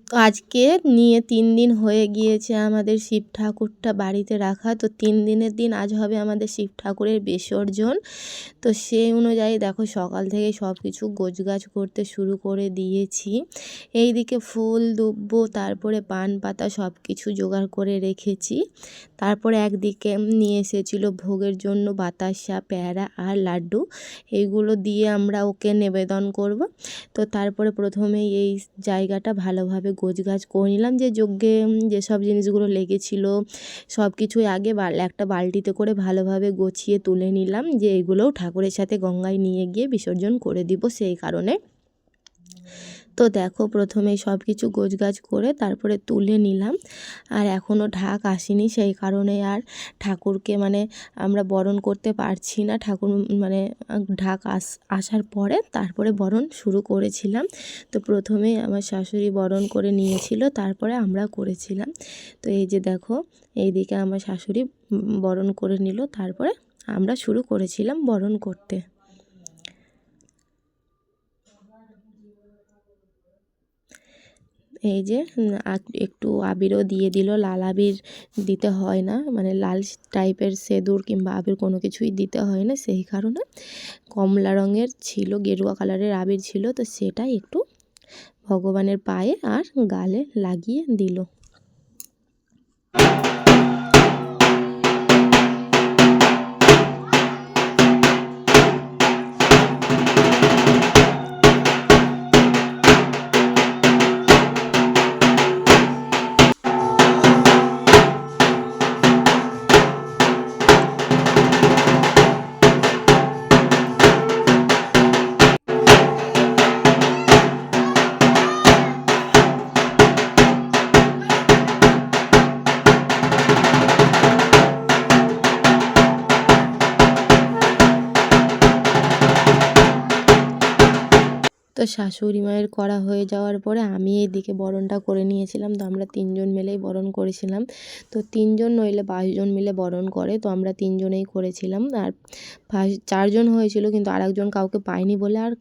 তো আজকে নিয়ে 3 দিন হয়ে গিয়েছে আমাদের শিব ঠাকুরটা বাড়িতে রাখা। তো 3 দিনের দিন আজ হবে আমাদের শিব ঠাকুরের বিসর্জন। তো সেই অনুযায়ী দেখো সকাল থেকে সব কিছু গোছগাছ করতে শুরু করে দিয়েছি। এইদিকে ফুল দুব্ব তারপরে পান পাতা সব কিছু জোগাড় করে রেখেছি। তারপরে একদিকে নিয়ে এসেছিল ভোগের জন্য বাতাসা, প্যাঁড়া আর লাড্ডু। এইগুলো দিয়ে আমরা ওকে নিবেদন করব। তো তারপরে প্রথমেই এই জায়গাটা ভালোভাবে গোছগাছ করে নিলাম, যে যজ্ঞে যেসব জিনিসগুলো লেগেছিল সব কিছুই আগে একটা বালতিতে করে ভালোভাবে গুছিয়ে তুলে নিলাম, যে এগুলোও ঠাকুরের সাথে গঙ্গায় নিয়ে গিয়ে বিসর্জন করে দিব সেই কারণে। তো দেখো প্রথমেই সব কিছু গোছগাছ করে তারপরে তুলে নিলাম। আর এখনও ঢাক আসেনি, সেই কারণে আর ঠাকুরকে মানে আমরা বরণ করতে পারছি না। ঠাকুর মানে ঢাক আসার পরে তারপরে বরণ শুরু করেছিলাম। তো প্রথমেই আমার শাশুড়ি বরণ করে নিয়েছিল, তারপরে আমরা করেছিলাম। তো এই যে দেখো এইদিকে আমার শাশুড়ি বরণ করে নিল, তারপরে আমরা শুরু করেছিলাম বরণ করতে। এই যে একটু আবিরও দিয়ে দিল। লাল আবির দিতে হয় না, মানে লাল টাইপের সিঁদুর কিংবা আবির কোনো কিছুই দিতে হয় না, সেই কারণে কমলা রঙের ছিল, গেরুয়া কালারের আবির ছিল, তো সেটাই একটু ভগবানের পায়ে আর গালে লাগিয়ে দিল। তো শাশুড়ি মায়ের করা হয়ে যাওয়ার পরে আমি এইদিকে বরণটা করে নিয়েছিলাম। তো আমরা 3 জন মিলেই বরণ করেছিলাম। তো 3 জন নইলে 5 জন মিলে বরণ করে, তো আমরা 3 জনেই করেছিলাম। আর 4 জন হয়েছিল, কিন্তু আরেকজন কাউকে পাইনি বলে আর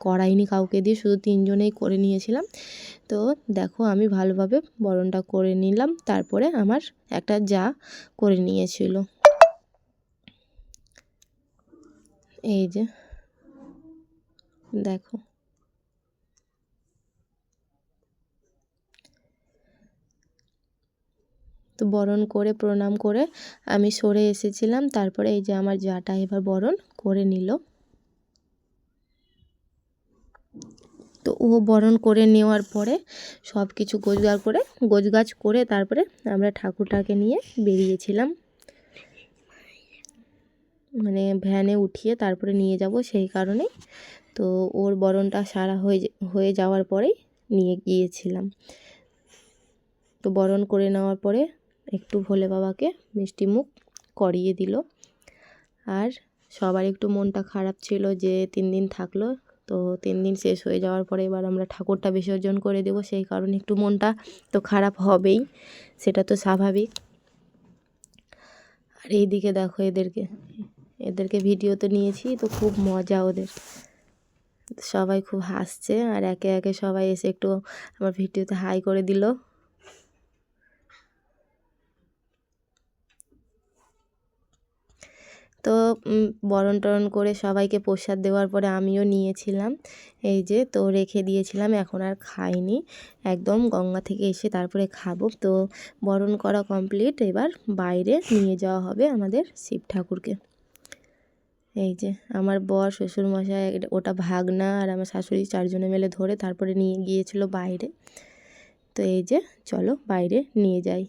করাইনি কাউকে দিয়ে, শুধু 3 জনেই করে নিয়েছিলাম। তো দেখো আমি ভালোভাবে বরণটা করে নিলাম, তারপরে আমার একটা যা করে নিয়েছিল। এই যে দেখো। তো বরণ করে প্রণাম করে আমি সরে এসেছিলাম। তারপরে এই যে আমার জাটা এবার বরণ করে নিল। তো ও বরণ করে নেওয়ার পরে সব কিছু গোছগাছ করে তারপরে আমরা ঠাকুরটাকে নিয়ে বেরিয়েছিলাম, মানে ভ্যানে উঠিয়ে তারপরে নিয়ে যাব সেই কারণে। তো ওর বরণটা সারা হয়ে যাওয়ার পরেই নিয়ে গিয়েছিলাম। তো বরণ করে নেওয়ার পরে একটু ভোলে বাবাকে মিষ্টি মুখ করিয়ে দিল। আর সবার একটু মনটা খারাপ ছিল যে 3 দিন থাকলো, তো 3 দিন শেষ হয়ে যাওয়ার পরে এবার আমরা ঠাকুরটা বিসর্জন করে দেব, সেই কারণে একটু মনটা তো খারাপ হবেই, সেটা তো স্বাভাবিক। আর এইদিকে দেখো এদেরকে ভিডিওতে নিয়েছি, তো খুব মজা ওদের, সবাই খুব হাসছে। আর একে একে সবাই এসে একটু আমার ভিডিওতে হাই করে দিল। তো বরণ টরণ করে সবাইকে প্রসাদ দেওয়ার পরে আমিও নিয়েছিলাম, এই যে তো রেখে দিয়েছিলাম, এখন আর খাইনি, একদম গঙ্গা থেকে এসে তারপরে খাবো। তো বরণ করা কমপ্লিট, এবার বাইরে নিয়ে যাওয়া হবে আমাদের শিব ঠাকুরকে। এই যে আমার বর, শ্বশুরমশাই, ওটা ভাগনা আর আমার শাশুড়ি 4 জনে মিলে ধরে তারপরে নিয়ে গিয়েছিল বাইরে। তো এই যে চলো বাইরে নিয়ে যাই।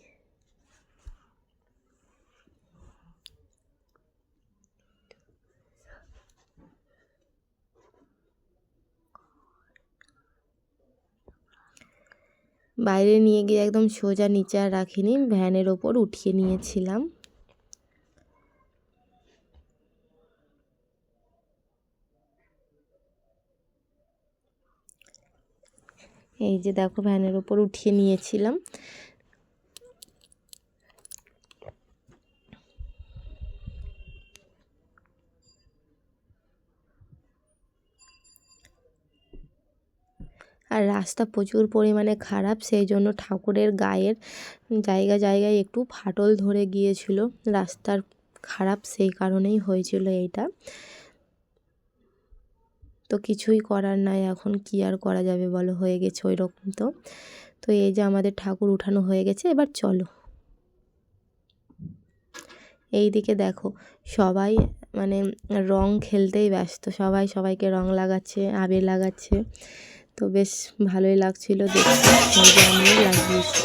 বাইরে নিয়ে গিয়ে একদম সোজা নিচে আর রাখিনি, ভ্যানের ওপর উঠিয়ে নিয়েছিলাম। এই যে দেখো ভ্যানের ওপর উঠিয়ে নিয়েছিলাম। আর রাস্তা প্রচুর পরিমাণে খারাপ, সেই জন্য ঠাকুরের গায়ের জায়গায় জায়গায় একটু ফাটল ধরে গিয়েছিল, রাস্তার খারাপ সেই কারণেই হয়েছিল এইটা। তো কিছুই করার নাই, এখন কি আর করা যাবে বলো, হয়ে গেছে ওই রকম। তো এই যে আমাদের ঠাকুর উঠানো হয়ে গেছে, এবার চলো। এই দিকে দেখো সবাই মানে রং খেলতেই ব্যস্ত, সবাই সবাইকে রং লাগাচ্ছে, আবির লাগাচ্ছে। তো বেশ ভালোই লাগছিল দেখতে, আমিও লাগিয়েছি।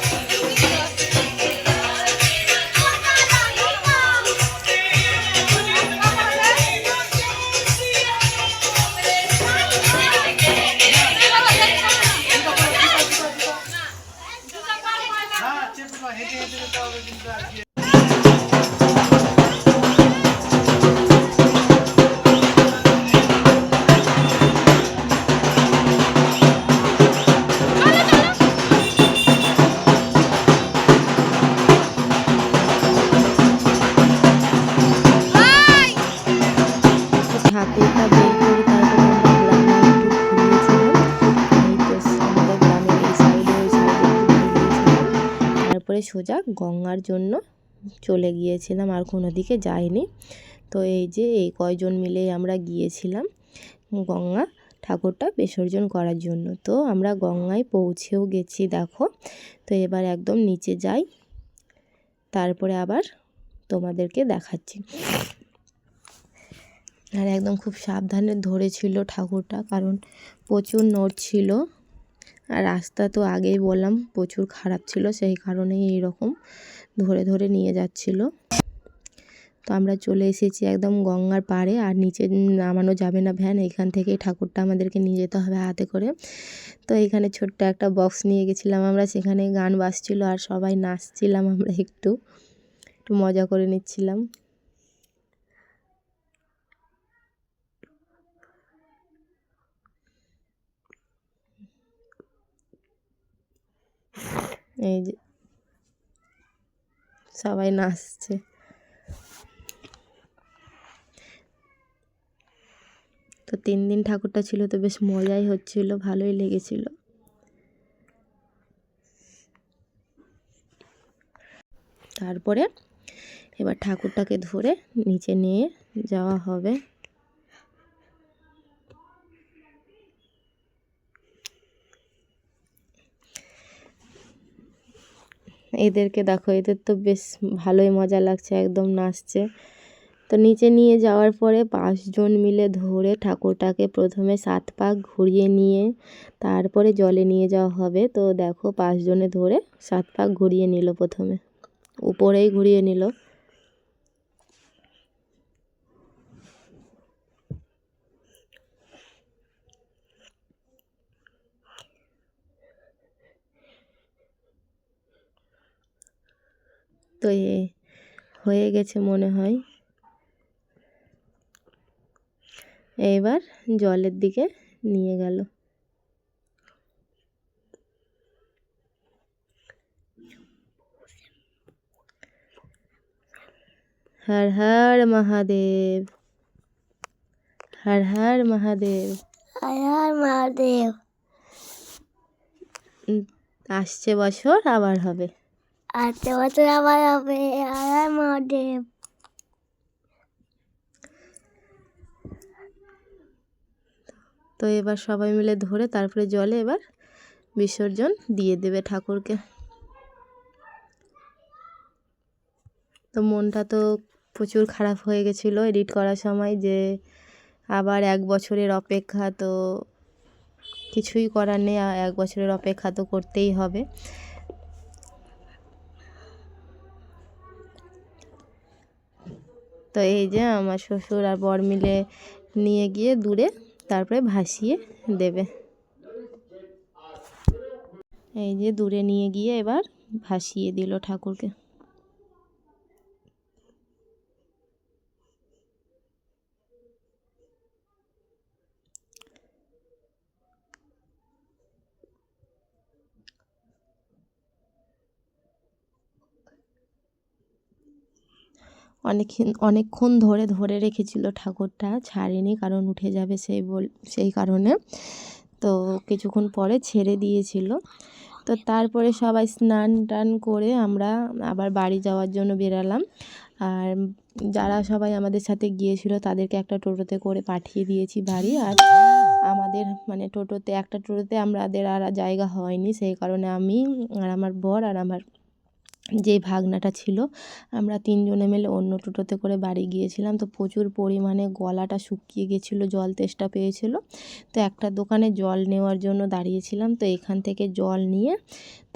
ঠাকুরটা বের করে তারপরে সোজা গঙ্গার জন্য চলে গিয়েছিলাম, আর কোনো দিকে যাইনি। তো এই যে এই কয়জন মিলে আমরা গিয়েছিলাম গঙ্গা ঠাকুরটা বিসর্জন করার জন্য। তো আমরা গঙ্গায় পৌঁছেও গেছি দেখো। তো এবার একদম নিচে যাই, তারপরে আবার তোমাদেরকে দেখাচ্ছি। আর একদম খুব সাবধানে ধরেছিল ঠাকুরটা, কারণ প্রচুর নড়ছিল। আর রাস্তা তো আগেই বললাম প্রচুর খারাপ ছিল, সেই কারণেই এইরকম ধরে ধরে নিয়ে যাচ্ছিল। তো আমরা চলে এসেছি একদম গঙ্গার পাড়ে, আর নিচে নামানো যাবে না ভ্যান, এখান থেকেই ঠাকুরটা আমাদেরকে নিয়ে যেতে হবে হাতে করে। তো এখানে ছোট্ট একটা বক্স নিয়ে গেছিলাম আমরা, সেখানে গান বাজছিল আর সবাই নাচছিলাম, আমরা একটু মজা করে নিচ্ছিলাম। এই যে সবাই নাচছে। তো 3 দিন ঠাকুরটা ছিল, তো বেশ মজাই হচ্ছিল, ভালোই লেগেছিল। তারপরে এবার ঠাকুরটাকে ধরে নিচে নিয়ে যাওয়া হবে। এদেরকে দেখো, এদের তো বেশ ভালোই মজা লাগছে, একদম নাচছে। তো নিচে নিয়ে যাওয়ার পরে 5 জন মিলে ধরে ঠাকুরটাকে প্রথমে 7 পাক ঘুরিয়ে নিয়ে তারপরে জলে নিয়ে যাওয়া হবে। তো দেখো 5 জনে ধরে 7 পাক ঘুরিয়ে নিল, প্রথমে উপরেই ঘুরিয়ে নিল। তো হয়ে গেছে মনে হয়। এবার জলের দিকে নিয়ে গেল। হর হর মহাদেব, হর হর মহাদেব, হর হর মহাদেব। আসছে বছর আবার হবে, আসছে বছর আবার হবে, হর হর মহাদেব। তো এবার সবাই মিলে ধরে তারপরে জলে এবার বিসর্জন দিয়ে দেবে ঠাকুরকে। তো মনটা তো প্রচুর খারাপ হয়ে গেছিলো এডিট করার সময়, যে আবার 1 বছরের অপেক্ষা, তো কিছুই করার নেই, 1 বছরের অপেক্ষা তো করতেই হবে। তো এই যে আমার শ্বশুর আর বর মিলে নিয়ে গিয়ে দূরে তারপরে ভাসিয়ে দেবে। এই যে দূরে নিয়ে গিয়ে এবার ভাসিয়ে দিল ঠাকুরকে। অনেকক্ষণ ধরে রেখেছিল ঠাকুরটা, ছাড়েনি, কারণ উঠে যাবে সেই কারণে। তো কিছুক্ষণ পরে ছেড়ে দিয়েছিল। তো তারপরে সবাই স্নান টান করে আমরা আবার বাড়ি যাওয়ার জন্য বেরালাম। আর যারা সবাই আমাদের সাথে গিয়েছিল তাদেরকে একটা টোটোতে করে পাঠিয়ে দিয়েছি বাড়ি। আর আমাদের মানে একটা টোটোতে আমাদের আর জায়গা হয়নি, সেই কারণে আমি আর আমার বর আর আমার যে ভাগনাটা ছিল আমরা 3 জনে মিলে অন্য টোটোতে করে বাড়ি গিয়েছিলাম। তো প্রচুর পরিমাণে গলাটা শুকিয়ে গেছিলো, জল তেষ্টা পেয়েছিল। তো একটা দোকানে জল নেওয়ার জন্য দাঁড়িয়েছিলাম। তো এখান থেকে জল নিয়ে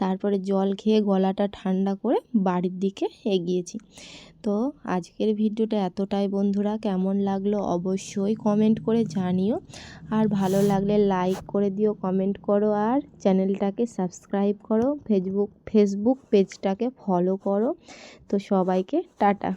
তারপরে জল খেয়ে গলাটা ঠান্ডা করে বাড়ির দিকে এগিয়েছি। তো আজকের ভিডিওটা এতটাই বন্ধুরা, কেমন লাগলো অবশ্যই কমেন্ট করে জানিও। আর ভালো লাগলে লাইক করে দিও, কমেন্ট করো, আর চ্যানেলটাকে সাবস্ক্রাইব করো, ফেসবুক পেজটাকে ফলো করো। তো সবাইকে টাটা।